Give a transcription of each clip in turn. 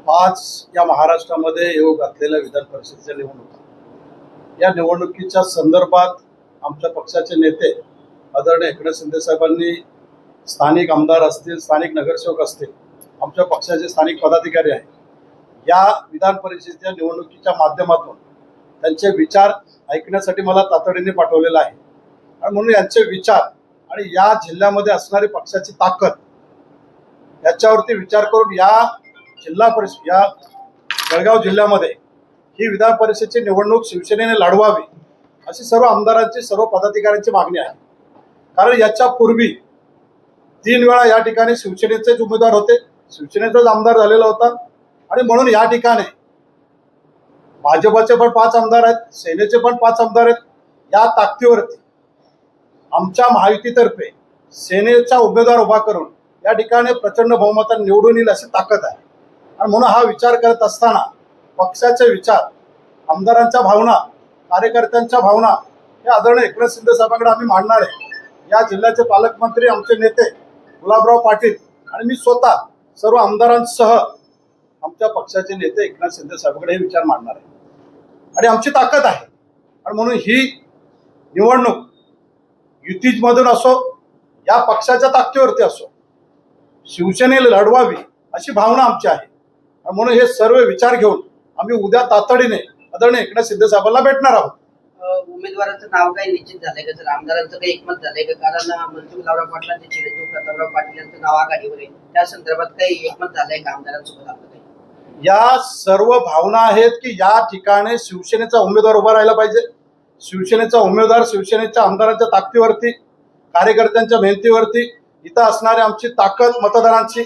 5 या महाराष्ट्रामध्ये येऊ घातलेल्या विधान परिषदेच्या निवडणुका, या निवडणुकीच्या संदर्भात आमच्या पक्षाचे नेते आदरणीय एकनाथ शिंदे साहेबांनी स्थानिक आमदार असतील, स्थानिक नगरसेवक असतील, आमच्या पक्षाचे स्थानिक पदाधिकारी आहेत, या विधान परिषदेच्या निवडणुकीच्या माध्यमातून त्यांचे विचार ऐकण्यासाठी मला तातडीने पाठवलेलं आहे. आणि म्हणून यांचे विचार आणि या जिल्ह्यामध्ये असणारी पक्षाची ताकद याच्यावरती विचार करून या जिल्हा परिषद, या जळगाव जिल्ह्यामध्ये ही विधान परिषदेची निवडणूक शिवसेनेने लढवावी अशी सर्व आमदारांची, सर्व पदाधिकाऱ्यांची मागणी आहे. कारण याच्यापूर्वी 3 वेळा या ठिकाणी शिवसेनेचेच उमेदवार होते, शिवसेनेचाच आमदार झालेला होता. आणि म्हणून या ठिकाणी भाजपचे पण 5 आमदार आहेत, सेनेचे पण 5 आमदार आहेत. या ताकदीवरती आमच्या महायुतीतर्फे सेनेचा उमेदवार उभा करून या ठिकाणी प्रचंड बहुमताने निवडून येईल अशी ताकद आहे. आणि म्हणून हा विचार करत असताना पक्षाचे विचार, आमदारांच्या भावना, कार्यकर्त्यांच्या भावना हे आदरणीय एकनाथ शिंदे साहेबांकडे आम्ही मांडणार आहे. या जिल्ह्याचे पालकमंत्री, आमचे नेते गुलाबराव पाटील आणि मी स्वतः सर्व आमदारांसह आमच्या पक्षाचे नेते एकनाथ शिंदे साहेबांकडे हे विचार मांडणार आहे. आणि आमची ताकद आहे. आणि म्हणून ही निवडणूक युतीमधून असो, या पक्षाच्या ताकदीवरती असो, शिवसेनेला लढवावी अशी भावना आमची आहे. आणि म्हणून हे सर्व विचार घेऊन आम्ही उद्या तातडीने आदरणीय एकनाथ शिंदे साहेबांना भेटणार आहोत. उमेदवाराचं नाव काही निश्चित झालंय का सर? आमदारांचं काही एकमत झालंय का? कारण मंत्री गुलाबराव पाटलांचे चिरंजीव प्रतापराव पाटील यांचं नाव आघाडीवर आहे, त्या संदर्भात काही एकमत झालंय का आमदारांसोबत आपलं काही? या सर्व भावना आहेत की या ठिकाणी शिवसेनेचा उमेदवार उभा राहायला पाहिजे. शिवसेनेचा उमेदवार शिवसेनेच्या आमदारांच्या ताकदीवरती, कार्यकर्त्यांच्या मेहनतीवरती, इथं असणारी आमची ताकद मतदारांची,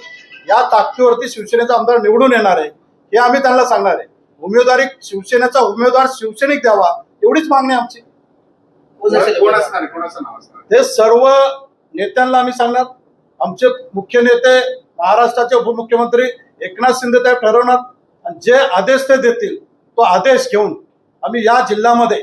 या ताकदीवरती शिवसेनेचा आमदार निवडून येणार आहे हे आम्ही त्यांना सांगणार आहे. उमेदवारी शिवसेनेचा उमेदवार शिवसैनिक द्यावा एवढीच मागणी आमची. ते सर्व नेत्यांना आम्ही सांगणार. आमचे मुख्य नेते, महाराष्ट्राचे उपमुख्यमंत्री एकनाथ शिंदे साहेब ठरवणार. आणि जे आदेश ते देतील तो आदेश घेऊन आम्ही या जिल्ह्यामध्ये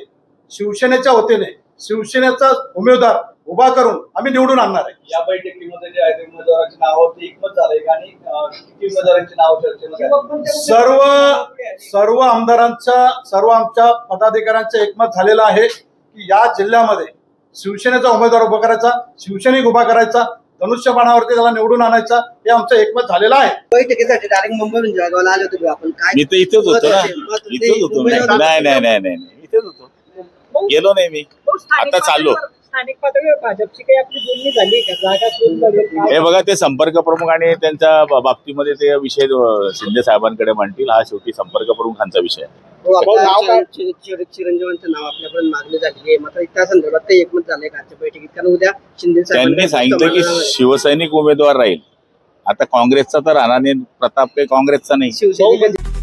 शिवसेनेच्या वतीने शिवसेनेचा उमेदवार उभा करून आम्ही निवडून आणणार आहे. या बैठकीमध्ये जे आहे उमेदवारांची नावं ते एकमत झालंय का? आणि किती उमेदवारांची नाव चर्चेमध्ये? सर्व आमदारांच्या, सर्व आमच्या पदाधिकाऱ्यांचं एकमत झालेलं आहे की या जिल्ह्यामध्ये शिवसेनेचा उमेदवार उभा करायचा, शिवसैनिक उभा करायचा, धनुष्यबाणावरती त्याला निवडून आणायचा, हे आमचं एकमत झालेलं आहे. बैठकीसाठी डायरेक्ट मुंबईहून जळगावला आले होते आपण. काय मी तर इथेच होतो ना, इथेच होतो. नाही इथेच होतो, गेलो नाही मी. आता चाललो. स्थानिक पातळीवर भाजपची काही आपली बोलणी झाली का? जागा कोण बघेल? हे बघा, ते संपर्क प्रमुख आणि त्यांच्या बाबतीमध्ये ते विषय शिंदे साहेबांकडे मांडतील. हा शेवटी संपर्क प्रमुखांचा विषय आहे. चिरंजीवांचं नाव आपल्याकडून मागणी झालेली आहे, मात्र त्या संदर्भात काही एकमत झालंय का आजच्या बैठकीत? कारण उद्या शिंदे त्यांनी सांगितलं की शिवसैनिक उमेदवार राहील. आता काँग्रेसचा तर राणा प्रताप काही काँग्रेसचा नाही. शिवसेनेमध्ये